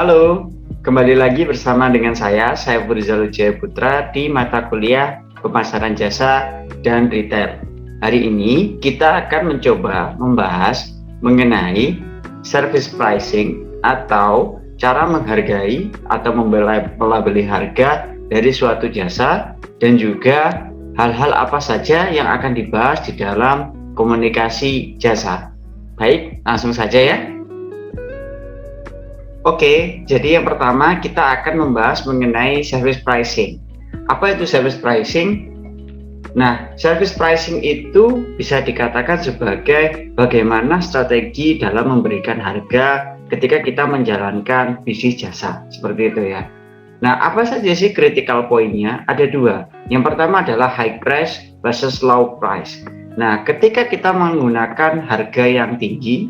Halo, kembali lagi bersama dengan saya Rizal Wijaya Putra di mata kuliah Pemasaran Jasa dan Retail. Hari ini kita akan mencoba membahas mengenai service pricing atau cara menghargai atau membeli harga dari suatu jasa dan juga hal-hal apa saja yang akan dibahas di dalam komunikasi jasa. Baik, langsung saja ya. Oke, jadi yang pertama kita akan membahas mengenai service pricing. Apa itu service pricing? Nah, service pricing itu bisa dikatakan sebagai bagaimana strategi dalam memberikan harga ketika kita menjalankan bisnis jasa, seperti itu ya. Nah, apa saja sih critical point-nya? Ada dua. Yang pertama adalah high price versus low price. Nah, ketika kita menggunakan harga yang tinggi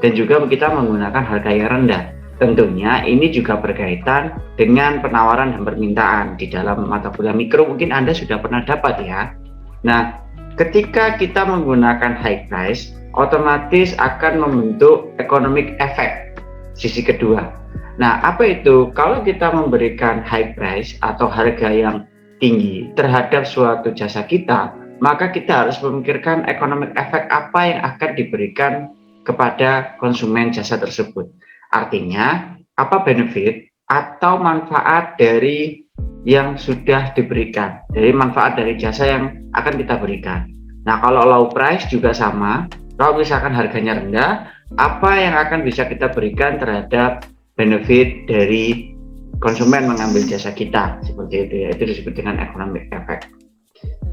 dan juga kita menggunakan harga yang rendah, tentunya ini juga berkaitan dengan penawaran dan permintaan di dalam mata kuliah mikro. Mungkin Anda sudah pernah dapat ya. Nah, ketika kita menggunakan high price, otomatis akan membentuk economic effect sisi kedua. Nah, apa itu? Kalau kita memberikan high price atau harga yang tinggi terhadap suatu jasa kita, maka kita harus memikirkan economic effect apa yang akan diberikan kepada konsumen jasa tersebut. Artinya, apa benefit atau manfaat dari yang sudah diberikan, dari manfaat dari jasa yang akan kita berikan. Nah, kalau low price juga sama, kalau misalkan harganya rendah, apa yang akan bisa kita berikan terhadap benefit dari konsumen mengambil jasa kita, seperti itu ya, itu disebut dengan economic effect.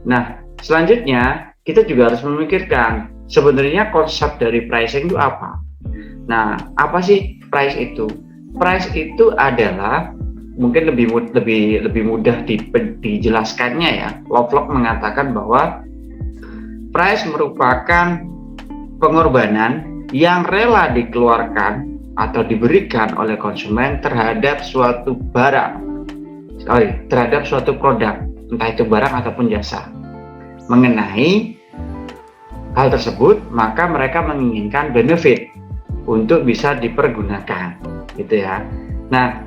Nah, selanjutnya kita juga harus memikirkan sebenarnya konsep dari pricing itu apa. Nah, apa sih price itu? Price itu adalah mungkin lebih mudah dijelaskannya ya. Lovelock mengatakan bahwa price merupakan pengorbanan yang rela dikeluarkan atau diberikan oleh konsumen terhadap suatu barang, terhadap suatu produk, entah itu barang ataupun jasa. Mengenai hal tersebut, maka mereka menginginkan benefit untuk bisa dipergunakan, gitu ya. Nah,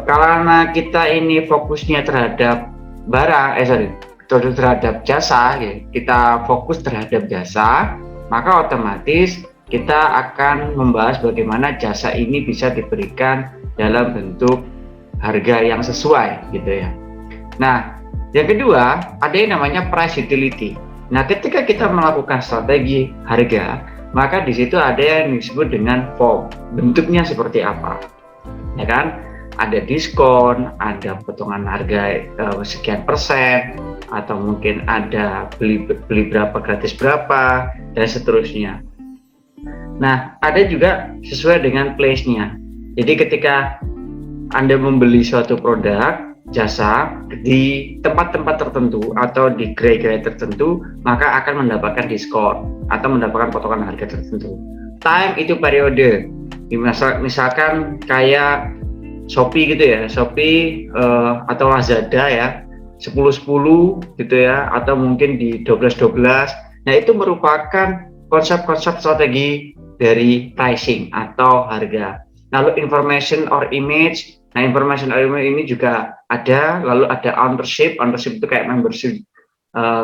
karena kita ini fokusnya terhadap terhadap jasa, ya, kita fokus terhadap jasa, maka otomatis kita akan membahas bagaimana jasa ini bisa diberikan dalam bentuk harga yang sesuai, gitu ya. Nah, yang kedua ada yang namanya price utility. Nah, ketika kita melakukan strategi harga, maka di situ ada yang disebut dengan form, bentuknya seperti apa, ya kan? Ada diskon, ada potongan harga sekian persen, atau mungkin ada beli berapa gratis berapa, dan seterusnya. Nah, ada juga sesuai dengan place-nya. Jadi ketika Anda membeli suatu produk jasa di tempat-tempat tertentu atau di gerai-gerai tertentu, maka akan mendapatkan diskon atau mendapatkan potongan harga tertentu. Time itu periode. Misalkan kayak Shopee gitu ya, Shopee atau Lazada ya, 10-10 gitu ya, atau mungkin di 12-12. Nah, itu merupakan konsep-konsep strategi dari pricing atau harga. Lalu information or image. Nah, information or image ini juga ada. Lalu ada ownership. Ownership itu kayak membership.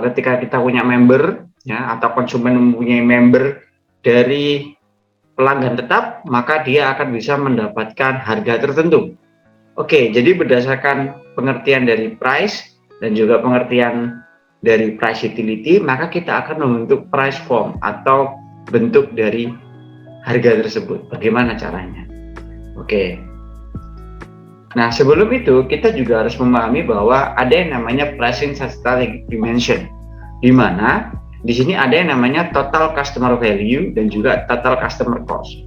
Ketika kita punya member ya, atau konsumen mempunyai member dari pelanggan tetap, maka dia akan bisa mendapatkan harga tertentu. Oke, jadi berdasarkan pengertian dari price dan juga pengertian dari price utility, maka kita akan membentuk price form atau bentuk dari harga tersebut. Bagaimana caranya? Oke. Nah, sebelum itu kita juga harus memahami bahwa ada yang namanya pricing strategic dimension, di mana di sini ada yang namanya total customer value dan juga total customer cost.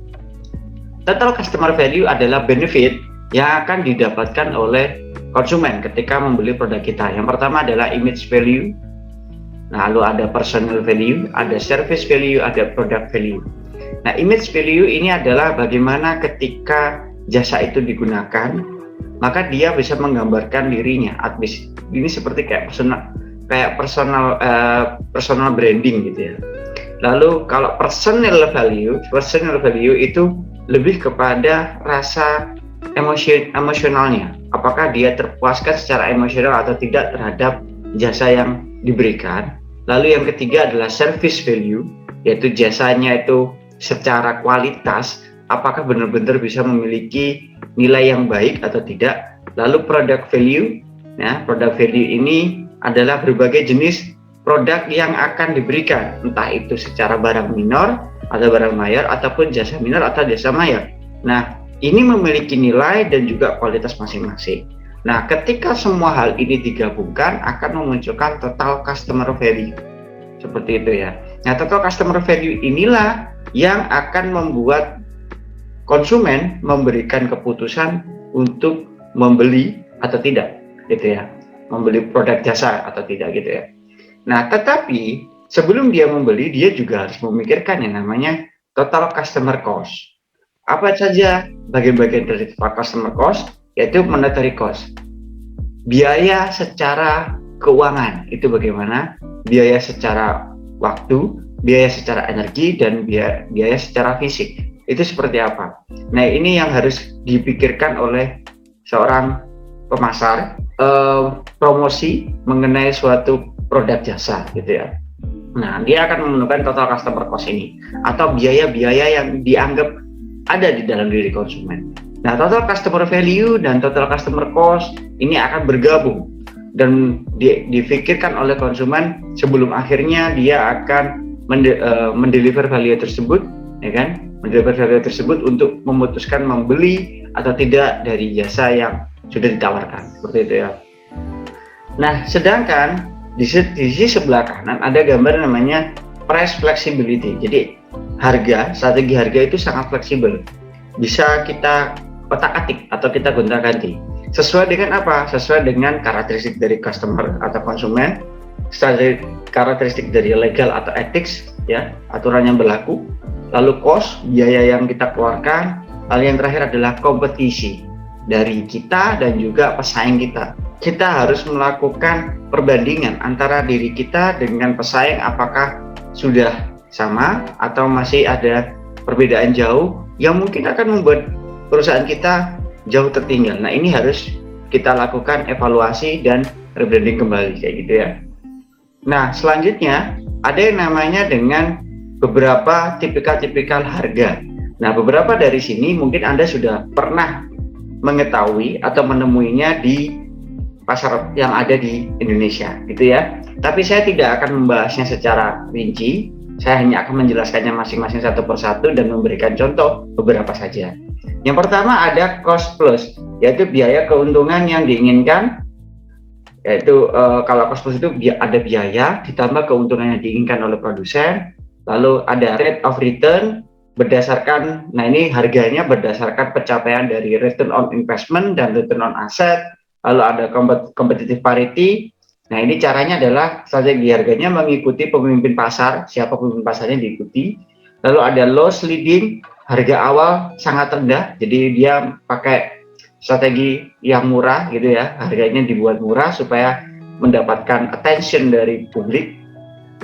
Total customer value adalah benefit yang akan didapatkan oleh konsumen ketika membeli produk kita. Yang pertama adalah image value, lalu ada personal value, ada service value, ada product value. Nah, image value ini adalah bagaimana ketika jasa itu digunakan, maka dia bisa menggambarkan dirinya. Ini seperti kayak personal branding gitu ya. Lalu kalau personal value itu lebih kepada rasa emosionalnya, apakah dia terpuaskan secara emosional atau tidak terhadap jasa yang diberikan. Lalu yang ketiga adalah service value, yaitu jasanya itu secara kualitas apakah benar-benar bisa memiliki nilai yang baik atau tidak. Lalu product value, ya, product value ini adalah berbagai jenis produk yang akan diberikan, entah itu secara barang minor atau barang mayor ataupun jasa minor atau jasa mayor. Nah, ini memiliki nilai dan juga kualitas masing-masing. Nah, ketika semua hal ini digabungkan akan memunculkan total customer value. Seperti itu ya. Nah, total customer value inilah yang akan membuat konsumen memberikan keputusan untuk membeli atau tidak, gitu ya. Membeli produk jasa atau tidak, gitu ya. Nah, tetapi sebelum dia membeli, dia juga harus memikirkan yang namanya total customer cost. Apa saja bagian-bagian dari customer cost? Yaitu monetary cost. Biaya secara keuangan, itu bagaimana? Biaya secara waktu, biaya secara energi, dan biaya secara fisik. Itu seperti apa? Nah, ini yang harus dipikirkan oleh seorang pemasar, promosi mengenai suatu produk jasa, gitu ya. Nah, dia akan menentukan total customer cost ini, atau biaya-biaya yang dianggap ada di dalam diri konsumen. Nah, total customer value dan total customer cost ini akan bergabung dan difikirkan oleh konsumen sebelum akhirnya dia akan mendeliver value tersebut, ya kan? Mendeliver value tersebut untuk memutuskan membeli atau tidak dari jasa yang sudah ditawarkan, seperti itu ya. Nah, sedangkan di sisi sebelah kanan ada gambar namanya price flexibility. Jadi strategi harga itu sangat fleksibel, bisa kita otak-atik atau kita gonta-ganti sesuai dengan apa? Sesuai dengan karakteristik dari customer atau konsumen, karakteristik dari legal atau ethics, ya, aturan yang berlaku, lalu cost, biaya yang kita keluarkan, lalu yang terakhir adalah kompetisi dari kita dan juga pesaing kita. Kita harus melakukan perbandingan antara diri kita dengan pesaing, apakah sudah sama atau masih ada perbedaan jauh yang mungkin akan membuat perusahaan kita jauh tertinggal. Nah, ini harus kita lakukan evaluasi dan rebranding kembali, kayak gitu ya. Nah, selanjutnya ada yang namanya dengan beberapa tipikal harga. Nah, beberapa dari sini mungkin Anda sudah pernah mengetahui atau menemuinya di pasar yang ada di Indonesia, gitu ya. Tapi saya tidak akan membahasnya secara rinci, saya hanya akan menjelaskannya masing-masing satu persatu dan memberikan contoh beberapa saja. Yang pertama ada cost plus, yaitu biaya keuntungan yang diinginkan, yaitu kalau cost plus itu ada biaya ditambah keuntungan yang diinginkan oleh produsen, lalu ada rate of return berdasarkan, nah ini harganya berdasarkan pencapaian dari return on investment dan return on asset. Lalu ada competitive parity. Nah, ini caranya adalah strategi harganya mengikuti pemimpin pasar, siapa pemimpin pasarnya diikuti. Lalu ada loss leading, harga awal sangat rendah, jadi dia pakai strategi yang murah gitu ya, harganya dibuat murah supaya mendapatkan attention dari publik.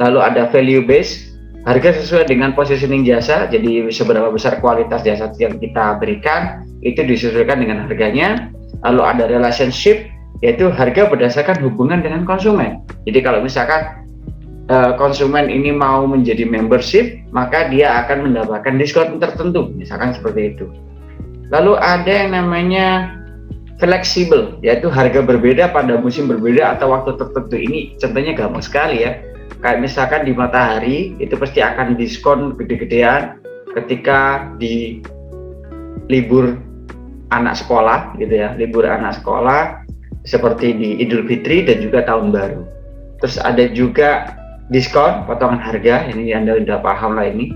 Lalu ada value base, harga sesuai dengan positioning jasa, jadi seberapa besar kualitas jasa yang kita berikan itu disesuaikan dengan harganya. Lalu ada relationship, yaitu harga berdasarkan hubungan dengan konsumen. Jadi kalau misalkan konsumen ini mau menjadi membership, maka dia akan mendapatkan diskon tertentu, misalkan seperti itu. Lalu ada yang namanya fleksibel, yaitu harga berbeda pada musim berbeda atau waktu tertentu. Ini contohnya gampang sekali ya. Kayak misalkan di Matahari itu pasti akan diskon gede-gedean ketika di libur anak sekolah gitu ya, libur anak sekolah seperti di Idul Fitri dan juga Tahun Baru. Terus ada juga diskon potongan harga, ini Anda sudah paham lah ini.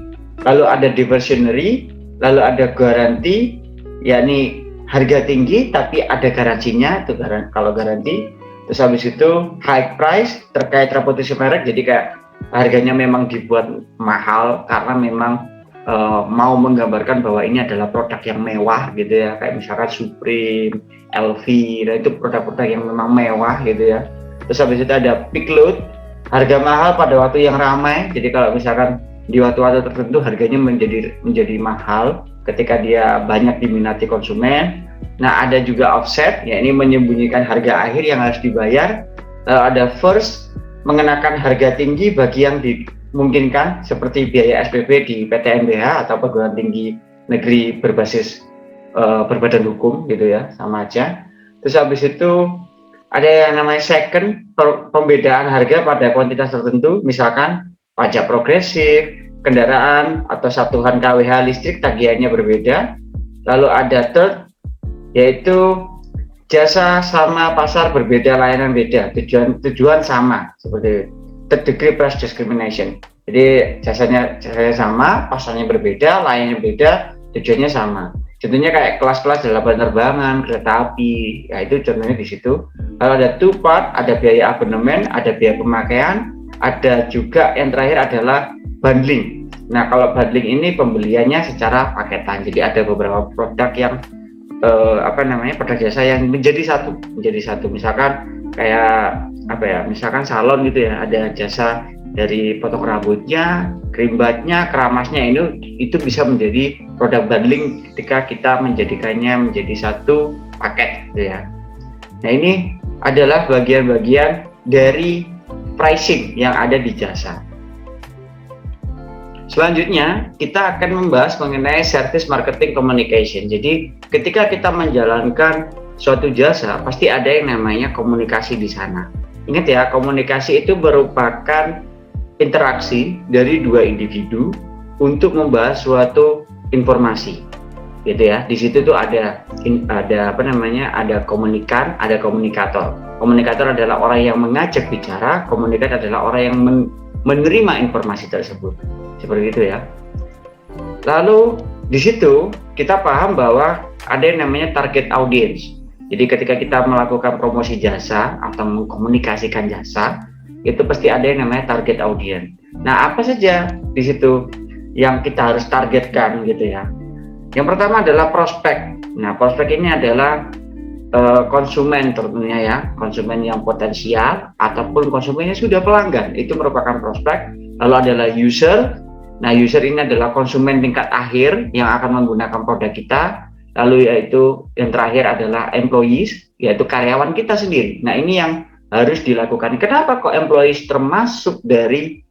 Lalu ada diversionary, lalu ada garansi, yakni harga tinggi tapi ada garansinya, itu kalau garansi. Terus habis itu high price terkait reputasi merek, jadi kayak harganya memang dibuat mahal karena memang mau menggambarkan bahwa ini adalah produk yang mewah gitu ya, kayak misalkan Supreme, LV, nah itu produk-produk yang memang mewah gitu ya. Terus habis itu ada peak load, harga mahal pada waktu yang ramai, jadi kalau misalkan di waktu-waktu tertentu harganya menjadi mahal ketika dia banyak diminati konsumen. Nah, ada juga offset, ya ini menyembunyikan harga akhir yang harus dibayar. Lalu ada first, mengenakan harga tinggi bagi yang dimungkinkan seperti biaya SPP di PTNBH atau perguruan tinggi negeri berbasis berbadan hukum gitu ya, sama aja. Terus habis itu ada yang namanya second, pembedaan harga pada kuantitas tertentu, misalkan pajak progresif, kendaraan atau satuan KWH listrik tagihannya berbeda. Lalu ada third, yaitu jasa sama pasar berbeda, layanan beda, tujuan sama, seperti third degree price discrimination. Jadi jasanya sama, pasarnya berbeda, layanannya beda, tujuannya sama. Contohnya kayak kelas-kelas dalam penerbangan, kereta api, ya itu contohnya di situ. Lalu ada two part, ada biaya abonemen, ada biaya pemakaian, ada juga yang terakhir adalah bundling. Nah, kalau bundling ini pembeliannya secara paketan. Jadi ada beberapa produk yang produk jasa yang menjadi satu. Misalkan kayak misalkan salon gitu ya, ada jasa dari potong rambutnya, krimbatnya, keramasnya, itu bisa menjadi produk bundling ketika kita menjadikannya menjadi satu paket gitu ya. Nah, ini adalah bagian-bagian dari pricing yang ada di jasa. Selanjutnya, kita akan membahas mengenai service marketing communication. Jadi, ketika kita menjalankan suatu jasa, pasti ada yang namanya komunikasi di sana. Ingat ya, komunikasi itu merupakan interaksi dari dua individu untuk membahas suatu informasi, gitu ya. Di situ tuh ada komunikan, ada komunikator. Komunikator adalah orang yang mengajak bicara, komunikator adalah orang yang menerima informasi tersebut. Seperti itu ya. Lalu di situ kita paham bahwa ada yang namanya target audience. Jadi ketika kita melakukan promosi jasa atau mengkomunikasikan jasa, itu pasti ada yang namanya target audience. Nah, apa saja di situ yang kita harus targetkan gitu ya. Yang pertama adalah prospek. Nah, prospek ini adalah konsumen tentunya ya, konsumen yang potensial ataupun konsumen yang sudah pelanggan, itu merupakan prospek. Lalu adalah user. Nah, user ini adalah konsumen tingkat akhir yang akan menggunakan produk kita. Lalu yaitu yang terakhir adalah employees, yaitu karyawan kita sendiri. Nah, ini yang harus dilakukan. Kenapa kok employees termasuk dari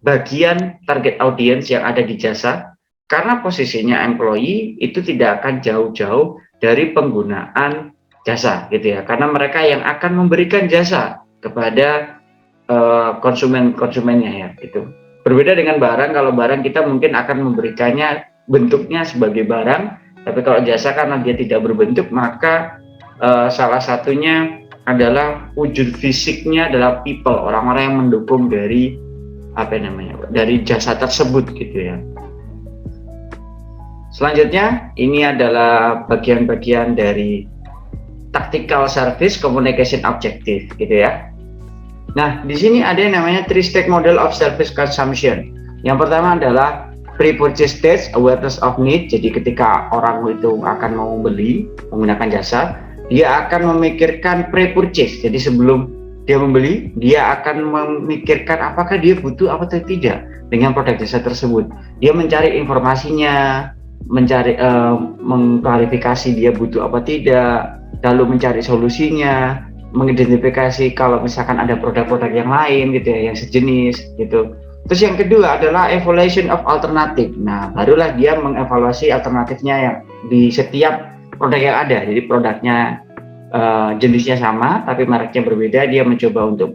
bagian target audience yang ada di jasa? Karena posisinya employee itu tidak akan jauh-jauh dari penggunaan jasa gitu ya. Karena mereka yang akan memberikan jasa kepada konsumennya ya gitu. Berbeda dengan barang, kalau barang kita mungkin akan memberikannya bentuknya sebagai barang, tapi kalau jasa karena dia tidak berbentuk, maka salah satunya adalah wujud fisiknya adalah people, orang-orang yang mendukung dari dari jasa tersebut gitu ya. Selanjutnya, ini adalah bagian-bagian dari tactical service communication objective gitu ya. Nah, di sini ada yang namanya 3-stage model of service consumption. Yang pertama adalah pre-purchase stage, awareness of need. Jadi ketika orang itu akan mau beli menggunakan jasa, dia akan memikirkan pre-purchase. Jadi sebelum dia membeli, dia akan memikirkan apakah dia butuh apa atau tidak dengan produk jasa tersebut. Dia mencari informasinya, mengklarifikasi dia butuh apa tidak, lalu mencari solusinya, mengidentifikasi kalau misalkan ada produk-produk yang lain gitu ya, yang sejenis gitu. Terus yang kedua adalah evaluation of alternative. Nah, barulah dia mengevaluasi alternatifnya yang di setiap produk yang ada. Jadi produknya jenisnya sama tapi mereknya berbeda, dia mencoba untuk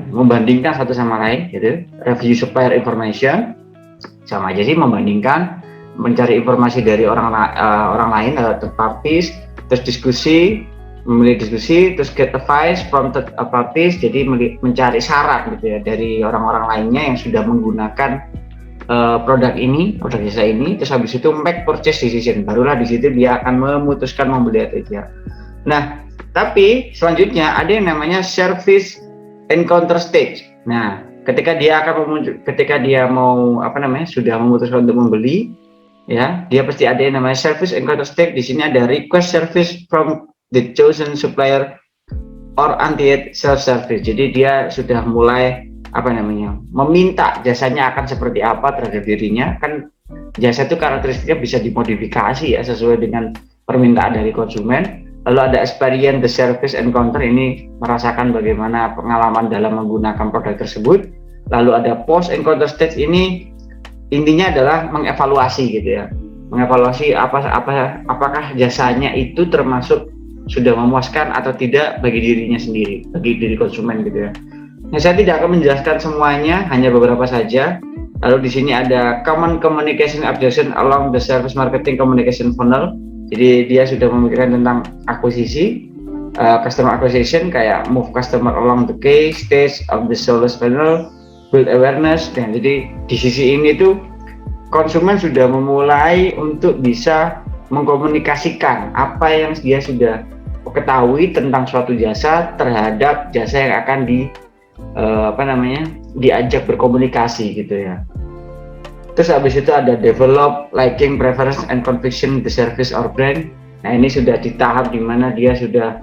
membandingkan satu sama lain gitu. Review supplier information, sama aja sih, membandingkan, mencari informasi dari orang lain atau third parties, terus memilih diskusi, terus get advice from third parties, jadi mencari saran gitu ya dari orang-orang lainnya yang sudah menggunakan produk jasa ini, terus habis itu make purchase decision, barulah di situ dia akan memutuskan membeli atau tidak. Nah, tapi selanjutnya ada yang namanya service encounter stage. Nah, ketika dia mau sudah memutuskan untuk membeli, ya, dia pasti ada yang namanya service encounter stage. Di sini ada request service from the chosen supplier or until self service. Jadi dia sudah mulai meminta jasanya akan seperti apa terhadap dirinya. Kan Jasa itu karakteristiknya bisa dimodifikasi ya sesuai dengan permintaan dari konsumen. Lalu ada experience the service encounter, ini merasakan bagaimana pengalaman dalam menggunakan produk tersebut. Lalu ada post encounter stage, ini intinya adalah mengevaluasi gitu ya. Mengevaluasi apakah jasanya itu termasuk sudah memuaskan atau tidak bagi dirinya sendiri, bagi diri konsumen gitu ya. Nah, saya tidak akan menjelaskan semuanya, hanya beberapa saja. Lalu di sini ada common communication objection along the service marketing communication funnel. Jadi dia sudah memikirkan tentang akuisisi, customer acquisition, kayak move customer along the key stage of the sales funnel, build awareness. Dan jadi di sisi ini tuh konsumen sudah memulai untuk bisa mengkomunikasikan apa yang dia sudah ketahui tentang suatu jasa terhadap jasa yang akan diajak berkomunikasi gitu ya. Terus habis itu ada develop, liking, preference, and conviction the service or brand. Nah, ini sudah di tahap dimana dia sudah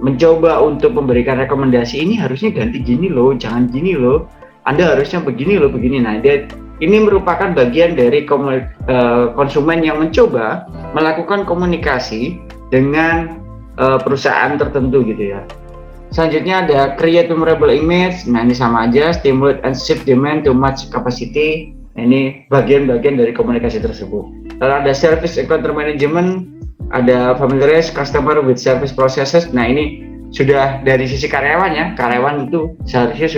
mencoba untuk memberikan rekomendasi, ini harusnya ganti gini loh, jangan gini loh, Anda harusnya begini loh, begini. Nah, ini merupakan bagian dari konsumen yang mencoba melakukan komunikasi dengan perusahaan tertentu gitu ya. Selanjutnya ada create memorable image. Nah, ini sama aja, stimulate and shift demand to match capacity. Nah, ini bagian-bagian dari komunikasi tersebut. Lalu ada service encounter management, ada familiarize customer with service processes. Nah, ini sudah dari sisi karyawannya, karyawan itu seharusnya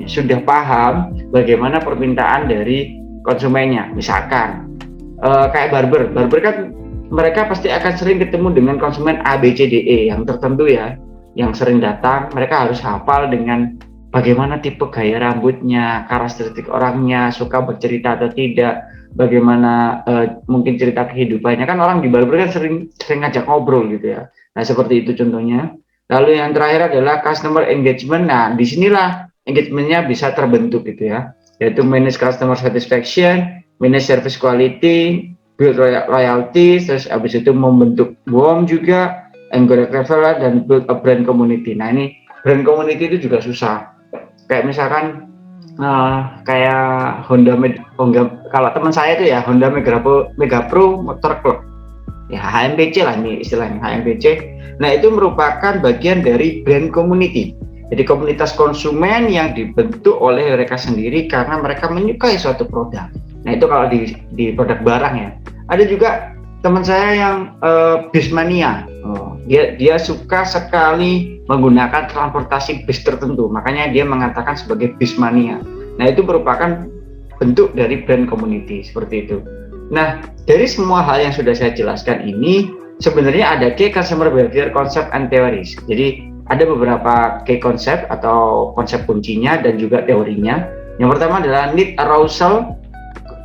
sudah paham bagaimana permintaan dari konsumennya. Misalkan kayak barber kan mereka pasti akan sering ketemu dengan konsumen A, B, C, D, E yang tertentu ya, yang sering datang. Mereka harus hafal dengan bagaimana tipe gaya rambutnya, karakteristik orangnya, suka bercerita atau tidak, bagaimana mungkin cerita kehidupannya. Kan orang di barber kan sering ngajak ngobrol gitu ya. Nah, seperti itu contohnya. Lalu yang terakhir adalah customer engagement. Nah, disinilah engagementnya bisa terbentuk gitu ya, yaitu manage customer satisfaction, manage service quality, build loyalty, terus habis itu membentuk BOM juga, encourage referral, dan build a brand community. Nah, ini brand community itu juga susah. Kayak misalkan kayak Honda, kalau teman saya itu ya Honda Mega Pro Motor Club, ya HMPC lah ini istilahnya, HMPC. Nah, itu merupakan bagian dari brand community. Jadi komunitas konsumen yang dibentuk oleh mereka sendiri karena mereka menyukai suatu produk. Nah, itu kalau di produk barang ya. Ada juga teman saya yang bismania. Dia suka sekali menggunakan transportasi bis tertentu. Makanya dia mengatakan sebagai bismania. Nah, itu merupakan bentuk dari brand community seperti itu. Nah, dari semua hal yang sudah saya jelaskan ini, sebenarnya ada key consumer behavior concept and theories. Jadi ada beberapa key concept atau konsep kuncinya dan juga teorinya. Yang pertama adalah need arousal,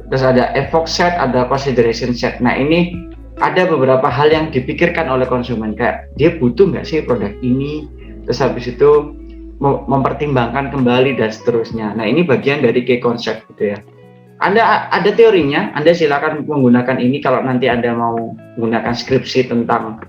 terus ada evoke set, ada consideration set. Nah, ini ada beberapa hal yang dipikirkan oleh konsumen, kayak dia butuh nggak sih produk ini, terus habis itu mempertimbangkan kembali dan seterusnya. Nah, ini bagian dari key concept gitu ya. Ada teorinya, Anda silakan menggunakan ini kalau nanti Anda mau menggunakan skripsi tentang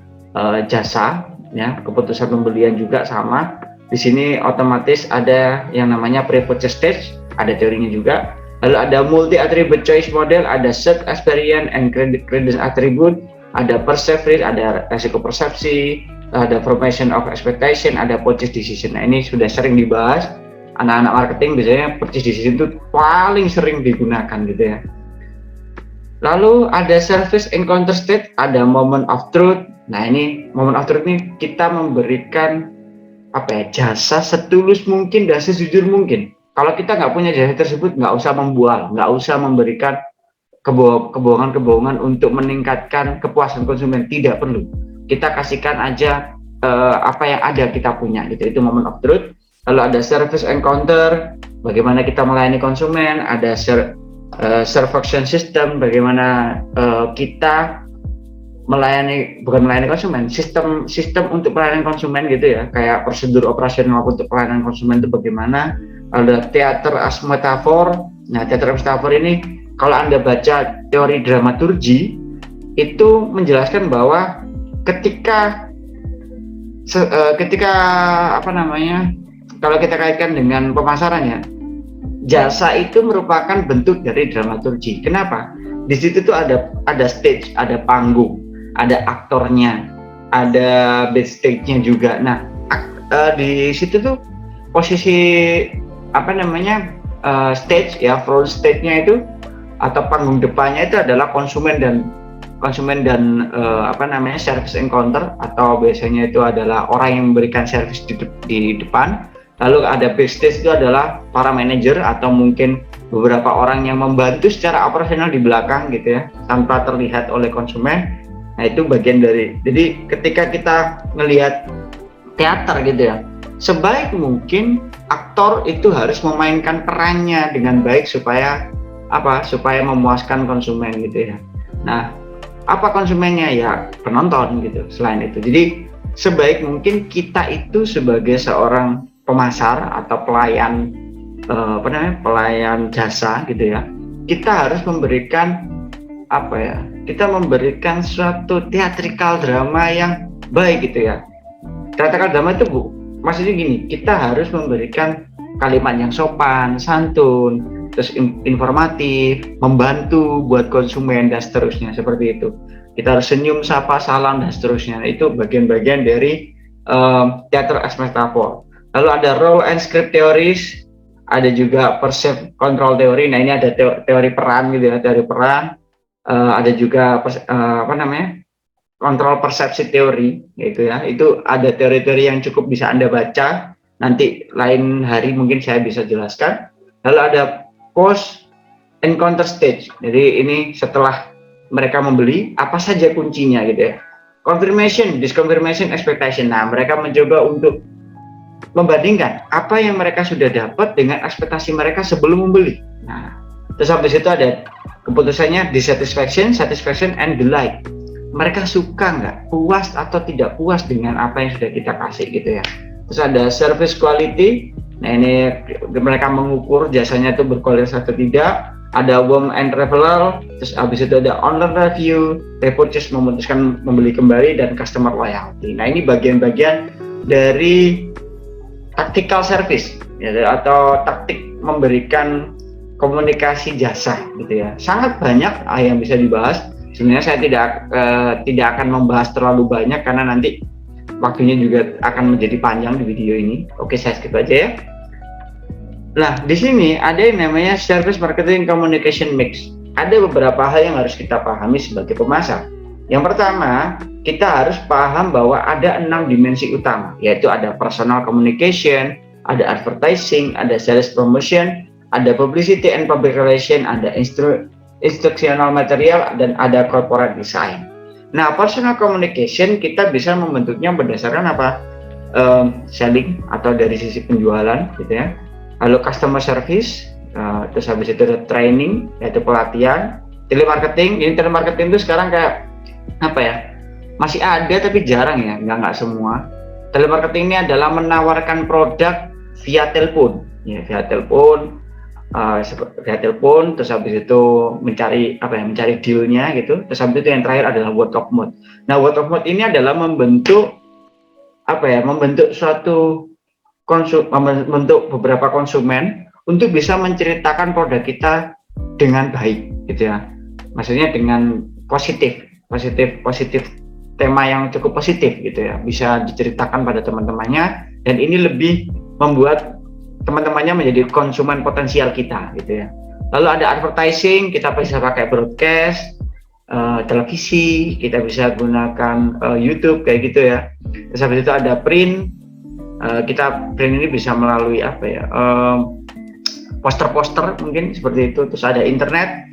jasa. Ya, keputusan pembelian juga sama. Di sini otomatis ada yang namanya pre-purchase stage, ada teorinya juga. Lalu ada multi attribute choice model, ada search experience and credit attribute, ada perceived risk, ada resiko persepsi, ada formation of expectation, ada purchase decision. Nah, ini sudah sering dibahas. Anak-anak marketing biasanya purchase decision itu paling sering digunakan gitu ya. Lalu ada service encounter state, ada moment of truth. Nah, ini moment of truth ini kita memberikan jasa setulus mungkin dan sejujur mungkin. Kalau kita nggak punya jasa tersebut, nggak usah membual, nggak usah memberikan kebohongan-kebohongan untuk meningkatkan kepuasan konsumen, tidak perlu. Kita kasihkan aja apa yang ada kita punya gitu. Itu moment of truth. Lalu ada service encounter, bagaimana kita melayani konsumen. Ada serve-action system, bagaimana kita bukan melayani konsumen, sistem untuk pelayanan konsumen gitu ya, kayak prosedur operasional untuk pelayanan konsumen itu bagaimana. Ada theater as metaphor. Nah, theater as metaphor ini kalau Anda baca teori dramaturgi itu menjelaskan bahwa ketika kalau kita kaitkan dengan pemasaran ya, jasa itu merupakan bentuk dari dramaturgi. Kenapa? Di situ tuh ada stage, ada panggung, ada aktornya, ada backstage-nya juga. Nah, di situ tuh posisi apa namanya stage ya, front stage-nya itu atau panggung depannya itu adalah konsumen dan apa namanya service encounter, atau biasanya itu adalah orang yang memberikan service di depan. Lalu ada backstage, itu adalah para manajer atau mungkin beberapa orang yang membantu secara operasional di belakang gitu ya, tanpa terlihat oleh konsumen. Nah, itu bagian dari, jadi ketika kita melihat teater gitu ya, sebaik mungkin aktor itu harus memainkan perannya dengan baik supaya memuaskan konsumen gitu ya. Nah, apa konsumennya? Ya penonton gitu. Selain itu, jadi sebaik mungkin kita itu sebagai seorang pemasar atau pelayan pelayan jasa gitu ya, kita harus memberikan kita memberikan suatu theatrical drama yang baik gitu ya. Theatrical drama itu maksudnya gini, kita harus memberikan kalimat yang sopan, santun, terus informatif, membantu buat konsumen dan seterusnya, seperti itu. Kita harus senyum, sapa, salam dan seterusnya. Itu bagian-bagian dari teater as metaphor. Lalu ada role and script theories, ada juga percept control theory. Nah, ini ada teori peran gitu ya, teori peran. Ada juga kontrol persepsi teori gitu ya. Itu ada teori-teori yang cukup bisa Anda baca. Nanti lain hari mungkin saya bisa jelaskan. Lalu ada post encounter stage. Jadi ini setelah mereka membeli, apa saja kuncinya gitu ya. Confirmation, disconfirmation, expectation. Nah, mereka mencoba untuk membandingkan apa yang mereka sudah dapat dengan ekspektasi mereka sebelum membeli. Nah, terus habis itu ada keputusannya dissatisfaction, satisfaction, and delight. Mereka suka nggak, puas atau tidak puas dengan apa yang sudah kita kasih gitu ya. Terus ada service quality. Nah, ini mereka mengukur jasanya itu berkualitas atau tidak. Ada warm and referral. Terus habis itu ada online review, repurchase, memutuskan membeli kembali, dan customer loyalty. Nah, ini bagian-bagian dari tactical service ya, atau taktik memberikan komunikasi jasa gitu ya. Sangat banyak yang bisa dibahas. Sebenarnya saya tidak akan membahas terlalu banyak karena nanti waktunya juga akan menjadi panjang di video ini. Oke, saya skip aja ya. Nah, di sini ada yang namanya service marketing communication mix. Ada beberapa hal yang harus kita pahami sebagai pemasar. Yang pertama, kita harus paham bahwa ada 6 dimensi utama, yaitu ada personal communication, ada advertising, ada sales promotion, ada publicity and public relation, ada instructional material, dan ada corporate design. Nah, personal communication kita bisa membentuknya berdasarkan selling atau dari sisi penjualan gitu ya. Lalu customer service, terus habis itu ada training, yaitu pelatihan. Telemarketing, ini telemarketing itu sekarang kayak masih ada tapi jarang ya, nggak semua. Telemarketing ini adalah menawarkan produk via telepon, ya, via telepon, terus habis itu mencari dealnya gitu. Terus habis itu yang terakhir adalah word of mouth. Nah, word of mouth ini adalah membentuk beberapa konsumen untuk bisa menceritakan produk kita dengan baik gitu ya. Maksudnya dengan positif tema yang cukup positif gitu ya, bisa diceritakan pada teman-temannya, dan ini lebih membuat teman-temannya menjadi konsumen potensial kita gitu ya. Lalu ada advertising, kita bisa pakai broadcast, televisi, kita bisa gunakan YouTube kayak gitu ya. Terus habis itu ada print, print ini bisa melalui poster-poster mungkin seperti itu. Terus ada internet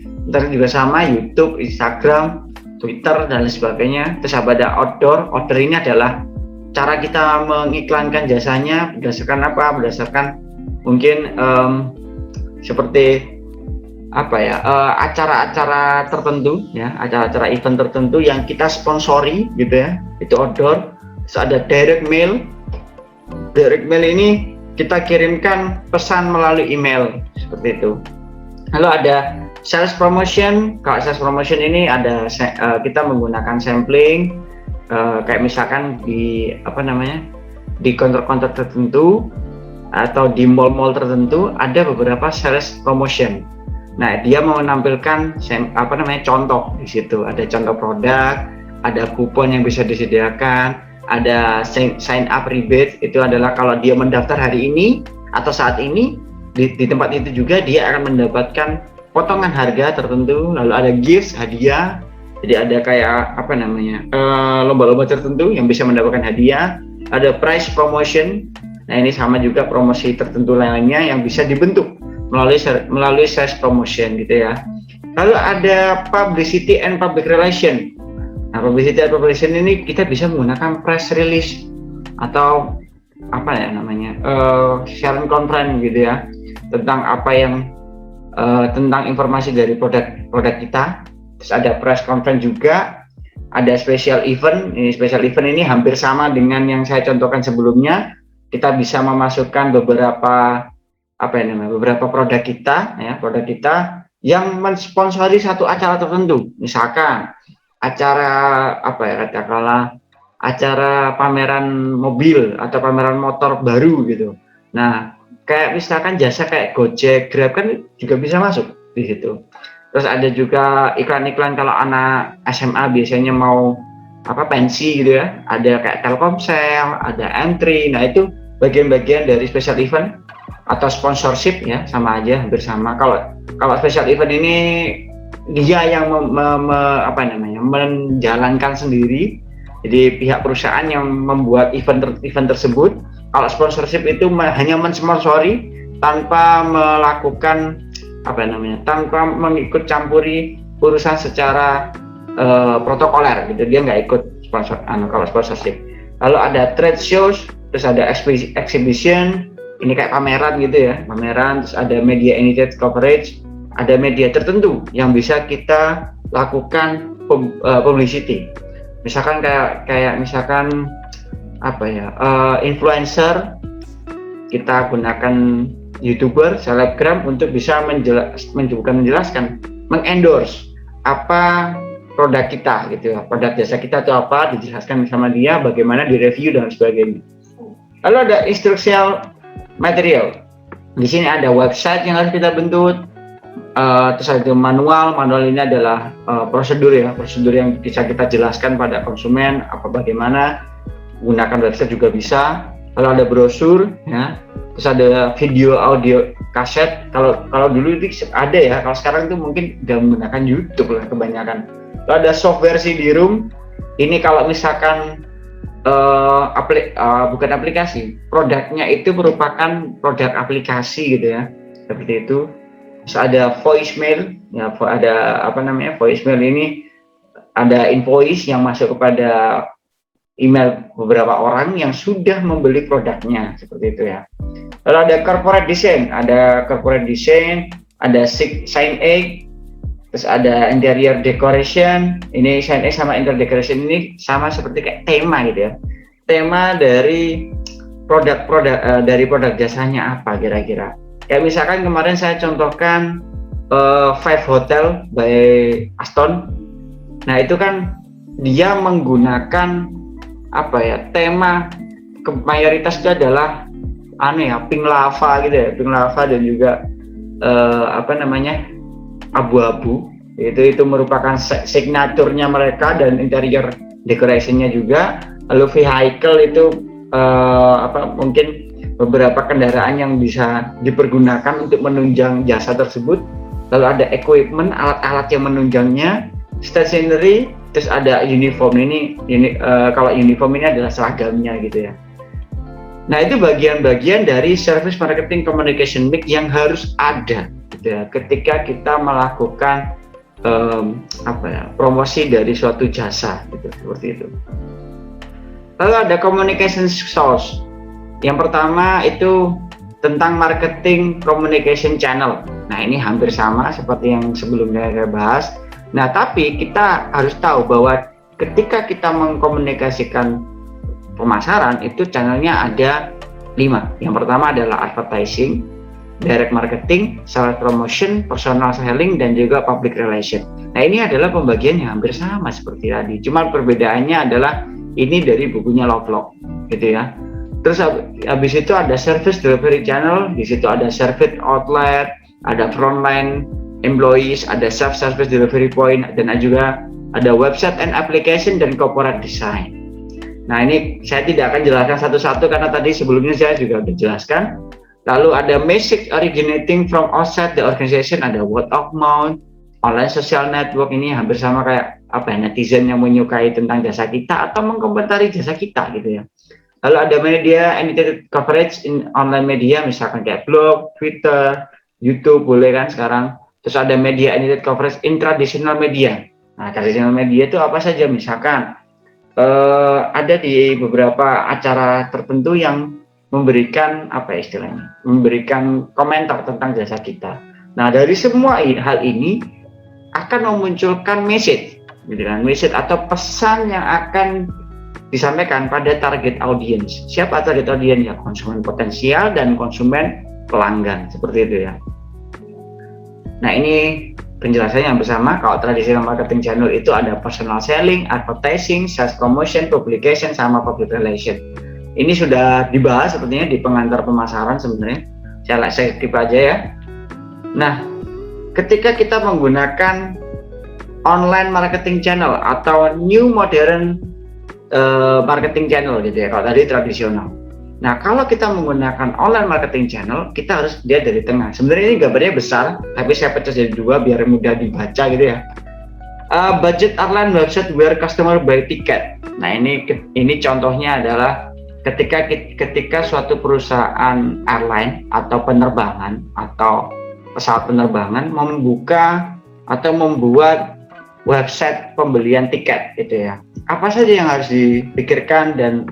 juga sama, YouTube, Instagram, Twitter, dan lain sebagainya. Terus ada outdoor ini adalah cara kita mengiklankan jasanya berdasarkan mungkin seperti acara-acara tertentu ya, acara-acara event tertentu yang kita sponsori gitu ya, itu outdoor. Terus ada direct mail ini kita kirimkan pesan melalui email seperti itu. Lalu ada sales promotion. Kalau sales promotion ini ada kita menggunakan sampling, kayak misalkan di di counter-counter tertentu, atau di mall-mall tertentu ada beberapa sales promotion. Nah, dia mau menampilkan contoh di situ. Ada contoh produk, ada kupon yang bisa disediakan, ada sign up rebate. Itu adalah kalau dia mendaftar hari ini atau saat ini di tempat itu juga dia akan mendapatkan potongan harga tertentu. Lalu ada gifts, hadiah. Jadi ada kayak lomba-lomba tertentu yang bisa mendapatkan hadiah. Ada price promotion. Nah, ini sama juga promosi tertentu lainnya yang bisa dibentuk melalui sales promotion gitu ya. Lalu ada publicity and public relation. Nah, publicity and public relation ini kita bisa menggunakan press release atau sharing conference gitu ya, tentang tentang informasi dari produk kita. Terus ada press conference juga, ada special event. Ini special event ini hampir sama dengan yang saya contohkan sebelumnya. Kita bisa memasukkan beberapa produk kita yang mensponsori satu acara tertentu. Misalkan acara acara pameran mobil atau pameran motor baru gitu. Nah, kayak misalkan jasa kayak Gojek, Grab kan juga bisa masuk di situ. Terus ada juga iklan-iklan kalau anak SMA biasanya mau pensi gitu ya. Ada kayak Telkomsel, ada Entry. Nah, itu bagian-bagian dari special event atau sponsorship ya, sama aja, hampir sama. Kalau special event ini dia yang menjalankan sendiri, jadi pihak perusahaan yang membuat event tersebut. Kalau sponsorship itu hanya mensponsori tanpa melakukan tanpa mengikut campuri urusan secara protokoler gitu, dia nggak ikut kalau sponsorship. Lalu ada trade shows, terus ada exhibition, ini kayak pameran gitu ya, terus ada media initiated coverage, ada media tertentu yang bisa kita lakukan publicity. Misalkan kayak influencer, kita gunakan YouTuber, selebgram untuk bisa menjelaskan, mengendorse apa produk kita gitu ya, produk jasa kita itu apa, dijelaskan sama dia, bagaimana direview dan sebagainya. Lalu ada instructional material. Di sini ada website yang harus kita bentuk. Terus ada manual ini adalah prosedur yang bisa kita jelaskan pada konsumen bagaimana gunakan website juga bisa. Lalu ada brosur ya. Terus ada video, audio, kaset. Kalau dulu itu ada ya, kalau sekarang itu mungkin udah menggunakan YouTube lah kebanyakan. Lalu ada software CD-ROM. Ini kalau misalkan bukan aplikasi, produknya itu merupakan produk aplikasi gitu ya, seperti itu. Terus ada voicemail ya, ada voicemail ini ada invoice yang masuk kepada email beberapa orang yang sudah membeli produknya, seperti itu ya. Lalu ada corporate design, ada sign egg, terus ada interior decoration. Ini sign egg sama interior decoration ini sama seperti kayak tema gitu ya. Tema dari produk jasanya apa kira-kira. Kayak misalkan kemarin saya contohkan Five Hotel by Aston. Nah, itu kan dia menggunakan tema mayoritas itu adalah pink lava gitu ya, pink lava dan juga abu-abu. Itu merupakan signaturnya mereka dan interior decoration-nya juga. Lalu vehicle itu mungkin beberapa kendaraan yang bisa dipergunakan untuk menunjang jasa tersebut. Lalu ada equipment, alat-alat yang menunjangnya, stationery, terus ada uniform. Kalau uniform ini adalah seragamnya gitu ya. Nah, itu bagian-bagian dari service marketing communication mix yang harus ada gitu ya, ketika kita melakukan promosi dari suatu jasa gitu, seperti itu. Lalu ada communication source. Yang pertama itu tentang marketing communication channel. Nah, ini hampir sama seperti yang sebelumnya saya bahas. Nah, tapi kita harus tahu bahwa ketika kita mengkomunikasikan pemasaran, itu channelnya ada 5. Yang pertama adalah advertising, direct marketing, sales promotion, personal selling, dan juga public relation. Nah, ini adalah pembagian yang hampir sama seperti tadi. Cuma perbedaannya adalah ini dari bukunya Lovelock gitu ya. Terus habis itu ada service delivery channel, di situ ada service outlet, ada frontline employees, ada self service delivery point, dan juga ada website and application dan corporate design. Nah, ini saya tidak akan jelaskan satu-satu karena tadi sebelumnya saya juga sudah jelaskan. Lalu ada message originating from outside the organization, ada word of mouth, online social network, ini hampir sama kayak netizen yang menyukai tentang jasa kita atau mengkomentari jasa kita gitu ya. Lalu ada media edited coverage in online media, misalkan kayak blog, Twitter, YouTube, boleh kan sekarang. Terus ada media edited coverage in traditional media. Nah, traditional media itu apa saja? Misalkan ada di beberapa acara tertentu yang memberikan memberikan komentar tentang jasa kita. Nah, dari semua hal ini akan memunculkan message, gitu kan? Message atau pesan yang akan disampaikan pada target audience. Siapa target audience? Ya, konsumen potensial dan konsumen pelanggan, seperti itu ya. Nah, ini penjelasannya yang bersama. Kalau traditional marketing channel itu ada personal selling, advertising, sales promotion, publication, sama public relation. Ini sudah dibahas sepertinya di pengantar pemasaran sebenarnya. Saya skip aja ya. Nah, ketika kita menggunakan online marketing channel atau new modern marketing channel gitu ya, kalau tadi tradisional. Nah, kalau kita menggunakan online marketing channel, kita harus lihat dari tengah. Sebenarnya ini gambarnya besar, tapi saya pecah jadi dua biar mudah dibaca gitu ya. Budget airline website where customer buy ticket. Nah, ini contohnya adalah ketika suatu perusahaan airline atau penerbangan atau pesawat penerbangan membuka atau membuat website pembelian tiket gitu ya. Apa saja yang harus dipikirkan dan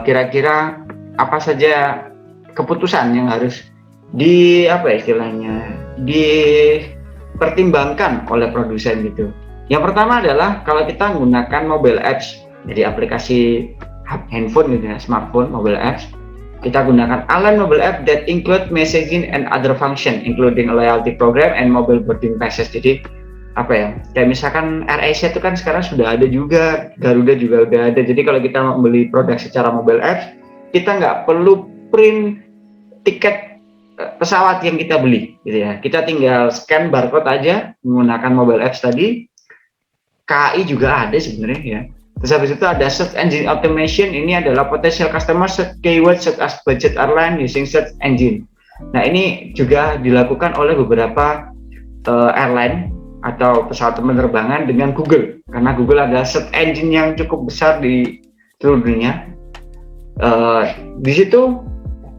kira-kira apa saja keputusan yang harus dipertimbangkan oleh produsen gitu. Yang pertama adalah kalau kita menggunakan mobile apps, jadi aplikasi handphone gitu ya, smartphone, mobile apps, kita gunakan online mobile app that include messaging and other function including loyalty program and mobile boarding passes. Jadi kayak misalkan AirAsia itu kan sekarang sudah ada juga, Garuda juga udah ada. Jadi kalau kita membeli produk secara mobile apps, kita nggak perlu print tiket pesawat yang kita beli gitu ya. Kita tinggal scan barcode aja menggunakan mobile apps tadi. KAI juga ada sebenarnya ya. Terus habis itu ada search engine automation. Ini adalah potential customer search keyword such as budget airline using search engine. Nah, ini juga dilakukan oleh beberapa airline atau pesawat penerbangan dengan Google, karena Google adalah search engine yang cukup besar di seluruh dunia. Di situ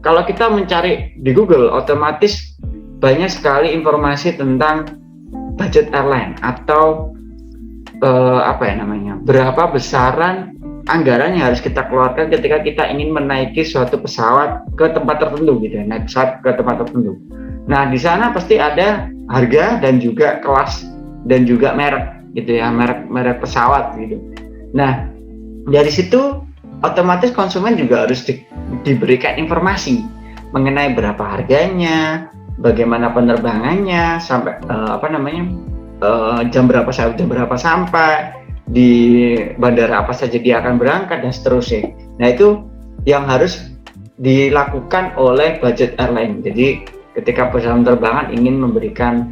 kalau kita mencari di Google, otomatis banyak sekali informasi tentang budget airline atau berapa besaran anggaran yang harus kita keluarkan ketika kita ingin menaiki suatu pesawat ke tempat tertentu gitu ya, naik pesawat ke tempat tertentu. Nah, di sana pasti ada harga dan juga kelas dan juga merek gitu ya, merek pesawat gitu. Nah, dari situ otomatis konsumen juga harus diberikan informasi mengenai berapa harganya, bagaimana penerbangannya, sampai jam berapa sampai, di bandara apa saja dia akan berangkat dan seterusnya. Nah, itu yang harus dilakukan oleh budget airline. Jadi ketika perusahaan penerbangan ingin memberikan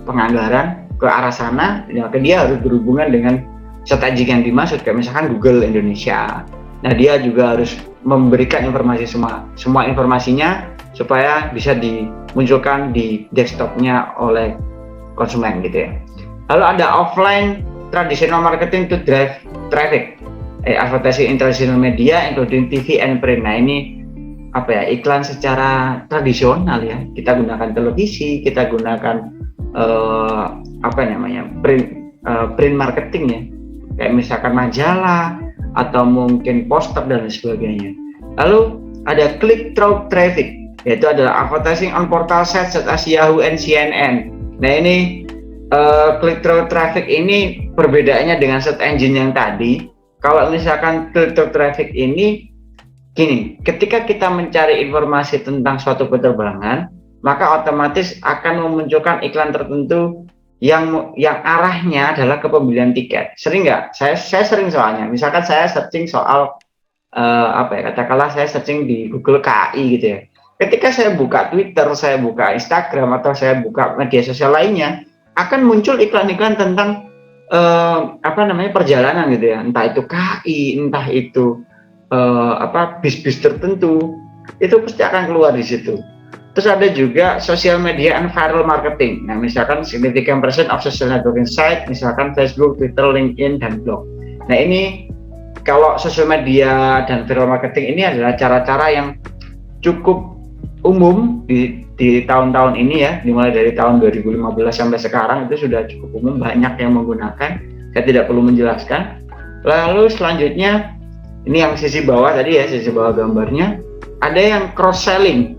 penganggaran ke arah sana, maka dia harus berhubungan dengan strategi yang dimaksud, kayak misalkan Google Indonesia. Nah, dia juga harus memberikan informasi semua informasinya supaya bisa dimunculkan di desktopnya oleh konsumen gitu ya. Lalu ada offline traditional marketing to drive traffic, advertising in traditional media including TV and print. Nah, ini iklan secara tradisional ya, kita gunakan televisi, kita gunakan print marketing ya, kayak misalkan majalah atau mungkin poster dan sebagainya. Lalu ada click through traffic, yaitu adalah advertising on portal sites such as Yahoo and CNN. Nah, ini click through traffic ini perbedaannya dengan search engine yang tadi. Kalau misalkan click through traffic ini gini, ketika kita mencari informasi tentang suatu penerbangan, maka otomatis akan memunculkan iklan tertentu yang arahnya adalah ke pembelian tiket. Sering nggak? Saya sering soalnya. Misalkan saya searching soal apa ya, katakanlah saya searching di Google KAI gitu ya. Ketika saya buka Twitter, saya buka Instagram, atau saya buka media sosial lainnya, akan muncul iklan-iklan tentang apa namanya, perjalanan gitu ya, entah itu KAI, entah itu bis-bis tertentu, itu pasti akan keluar di situ. Terus ada juga social media and viral marketing. Nah, misalkan significant percent of social networking site, misalkan Facebook, Twitter, LinkedIn, dan blog. Nah, ini kalau social media dan viral marketing ini adalah cara-cara yang cukup umum di tahun-tahun ini ya, dimulai dari tahun 2015 sampai sekarang itu sudah cukup umum, banyak yang menggunakan. Saya tidak perlu menjelaskan. Lalu selanjutnya, ini yang sisi bawah tadi ya, sisi bawah gambarnya, ada yang cross selling,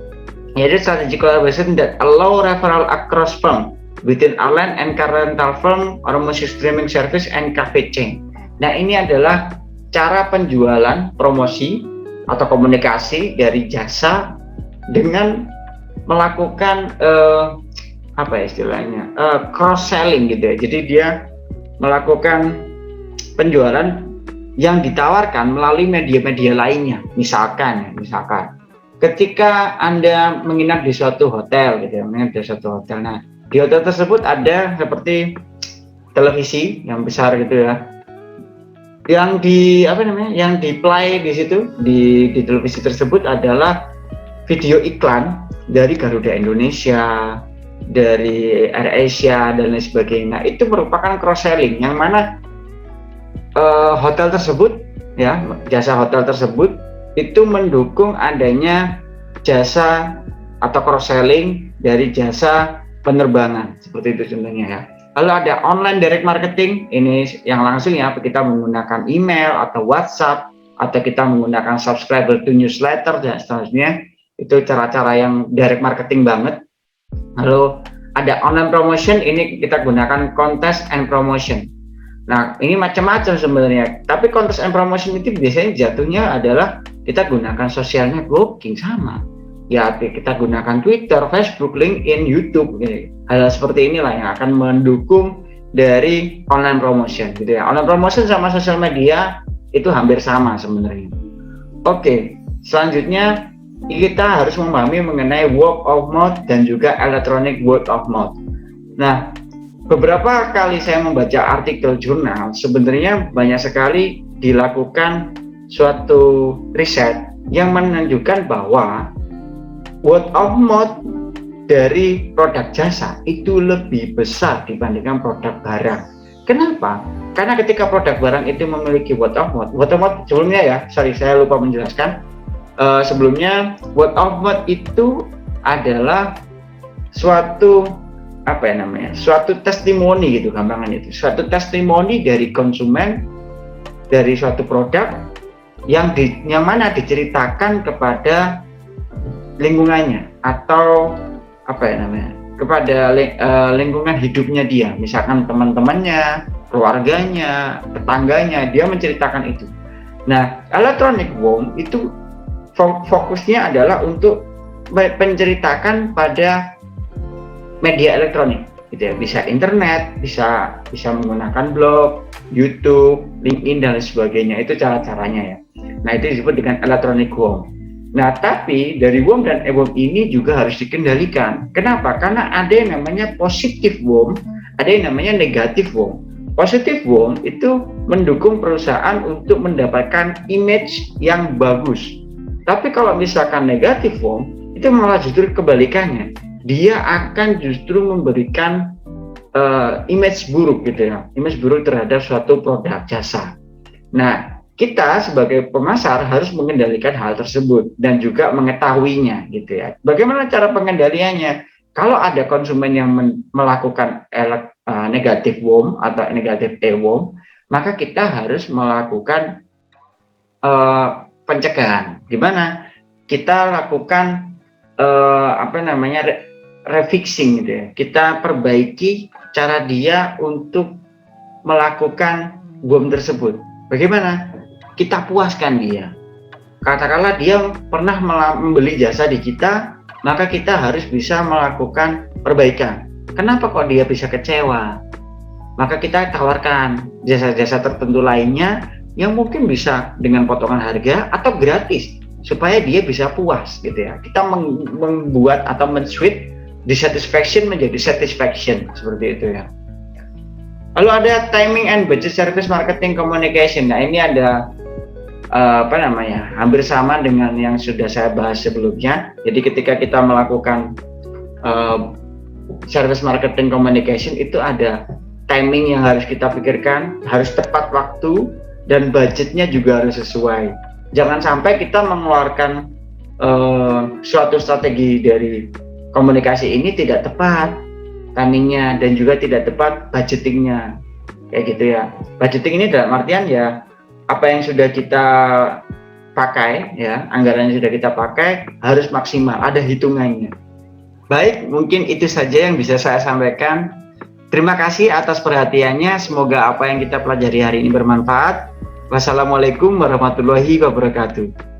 yaitu strategic collaboration that allow referral across firm within airline and car rental firm or music streaming service and cafe chain. Nah, ini adalah cara penjualan, promosi atau komunikasi dari jasa dengan melakukan apa istilahnya, cross selling gitu ya. Jadi dia melakukan penjualan yang ditawarkan melalui media-media lainnya. Misalkan ketika Anda menginap di suatu hotel gitu ya, menginap di suatu hotel. Nah, di hotel tersebut ada seperti televisi yang besar gitu ya. Yang di play di situ, di televisi tersebut adalah video iklan dari Garuda Indonesia, dari AirAsia dan lain sebagainya. Nah, itu merupakan cross selling yang mana hotel tersebut ya, jasa hotel tersebut itu mendukung adanya jasa atau cross selling dari jasa penerbangan, seperti itu contohnya ya. Lalu ada online direct marketing, ini yang langsung ya, kita menggunakan email atau WhatsApp, atau kita menggunakan subscriber to newsletter dan seterusnya. Itu cara-cara yang direct marketing banget. Lalu ada online promotion, ini kita gunakan contest and promotion. Nah, ini macam-macam sebenarnya, tapi contest and promotion itu biasanya jatuhnya adalah kita gunakan social networking sama. Ya, kita gunakan Twitter, Facebook, LinkedIn, YouTube, gitu. Hal seperti inilah yang akan mendukung dari online promotion, gitu ya. Online promotion sama social media itu hampir sama sebenarnya. Oke, selanjutnya kita harus memahami mengenai word of mouth dan juga electronic word of mouth. Nah, beberapa kali saya membaca artikel jurnal, sebenarnya banyak sekali dilakukan suatu riset yang menunjukkan bahwa word of mouth dari produk jasa itu lebih besar dibandingkan produk barang. Kenapa? Karena ketika produk barang itu memiliki word of mouth sebelumnya ya, saya lupa menjelaskan. Sebelumnya word of mouth itu adalah suatu suatu testimoni gitu, gampangan itu, suatu testimoni dari konsumen dari suatu produk yang mana diceritakan kepada lingkungannya atau kepada lingkungan hidupnya dia, misalkan teman-temannya, keluarganya, tetangganya, dia menceritakan itu. Nah, electronic worm itu fokusnya adalah untuk menceritakan pada media elektronik, gitu ya. Bisa internet, bisa menggunakan blog, YouTube, LinkedIn dan lain sebagainya. Itu cara-caranya ya. Nah, itu disebut dengan electronic worm. Nah, tapi dari worm dan earworm ini juga harus dikendalikan. Kenapa? Karena ada yang namanya positive worm, ada yang namanya negative worm. Positive worm itu mendukung perusahaan untuk mendapatkan image yang bagus. Tapi kalau misalkan negative worm, itu malah justru kebalikannya. Dia akan justru memberikan image buruk gitu ya, image buruk terhadap suatu produk jasa. Nah, kita sebagai pemasar harus mengendalikan hal tersebut dan juga mengetahuinya gitu ya. Bagaimana cara pengendaliannya? Kalau ada konsumen yang melakukan negative worm atau negative earworm, maka kita harus melakukan pencegahan. Gimana? Kita lakukan refixing gitu ya. Kita perbaiki cara dia untuk melakukan worm tersebut. Bagaimana? Kita puaskan dia. Katakanlah dia pernah membeli jasa di kita, maka kita harus bisa melakukan perbaikan. Kenapa kok dia bisa kecewa? Maka kita tawarkan jasa-jasa tertentu lainnya yang mungkin bisa dengan potongan harga atau gratis supaya dia bisa puas gitu ya. Kita membuat atau men-switch dissatisfaction menjadi satisfaction seperti itu ya. Lalu ada timing and budget service marketing communication. Nah, ini ada hampir sama dengan yang sudah saya bahas sebelumnya. Jadi ketika kita melakukan service marketing communication itu ada timing yang harus kita pikirkan, harus tepat waktu, dan budgetnya juga harus sesuai. Jangan sampai kita mengeluarkan suatu strategi dari komunikasi ini tidak tepat timingnya dan juga tidak tepat budgetingnya, kayak gitu ya. Budgeting ini dalam artian ya apa yang sudah kita pakai ya, anggaran yang sudah kita pakai harus maksimal, ada hitungannya. Baik, mungkin itu saja yang bisa saya sampaikan. Terima kasih atas perhatiannya, semoga apa yang kita pelajari hari ini bermanfaat. Wassalamualaikum warahmatullahi wabarakatuh.